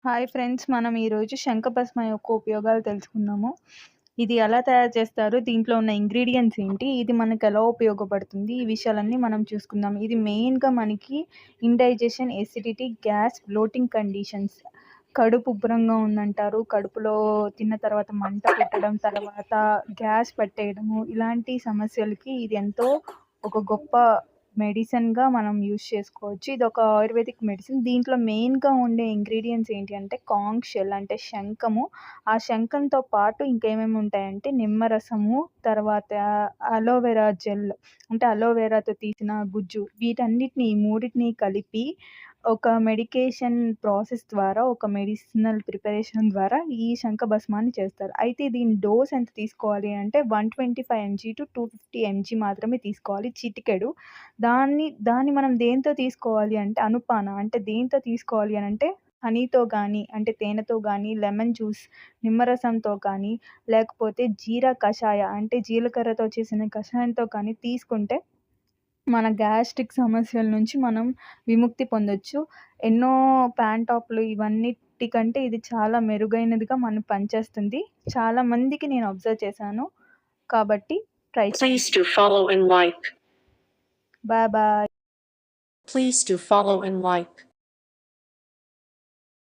Hi friends. మనం ఈరోజు శంఖభస్మం యొక్క ఉపయోగాలు తెలుసుకుందాము. ఇది ఎలా తయారు చేస్తారు? దీంట్లో ఉన్న ఇంగ్రీడియెంట్స్ ఏంటి? ఇది మనకు ఎలా ఉపయోగపడుతుంది? ఈ విషయాలన్నీ మనం చూసుకుందాం. ఇది మెయిన్‌గా మనకి indigestion, acidity, gas, bloating conditions, కడుపు ఉబ్బరంగా ఉందంటారు. కడుపులో తిన్న తర్వాత మంట పుట్టడం, తర్వాత గ్యాస్ పట్టేయడము, ఇలాంటి సమస్యలకి ఇది ఎంతో ఒక గొప్ప మెడిసిన్‌గా మనం యూజ్ చేసుకోవచ్చు. ఇదొక ఆయుర్వేదిక్ మెడిసిన్. దీంట్లో మెయిన్‌గా ఉండే ఇంగ్రీడియెంట్స్ ఏంటి అంటే కాంక్ షెల్ అంటే శంఖము. ఆ శంఖంతో పాటు ఇంకేమేమి ఉంటాయంటే నిమ్మరసము, తర్వాత అలోవెరా జెల్ అంటే అలోవెరాతో తీసిన గుజ్జు. వీటన్నిటిని ఈ మూడిటిని కలిపి ఒక మెడికేషన్ ప్రాసెస్ ద్వారా, ఒక మెడిసినల్ ప్రిపరేషన్ ద్వారా ఈ శంఖభస్మాన్ని చేస్తారు. అయితే దీని డోస్ ఎంత తీసుకోవాలి అంటే 125 ఎంజీ టు 250 ఎంజీ మాత్రమే తీసుకోవాలి, చిటికెడు. దాన్ని మనం దేనితో తీసుకోవాలి అంటే అనుపాన అంటే దేనితో తీసుకోవాలి అనంటే హనీతో గానీ, అంటే తేనెతో గానీ, లెమన్ జ్యూస్, నిమ్మరసంతో కానీ, లేకపోతే జీరా కషాయ అంటే జీలకర్రతో చేసిన కషాయంతో కానీ తీసుకుంటే మన గ్యాస్ట్రిక్ సమస్యల నుంచి మనం విముక్తి పొందొచ్చు. ఎన్నో ప్యాన్ టాప్‌లు ఇవన్నిటికంటే ఇది చాలా మెరుగైనదిగా మనకు పనిచేస్తుంది. చాలా మందికి నేను అబ్జర్వ్ చేశాను. కాబట్టి try Please do follow and like. Bye bye. Please do follow and like.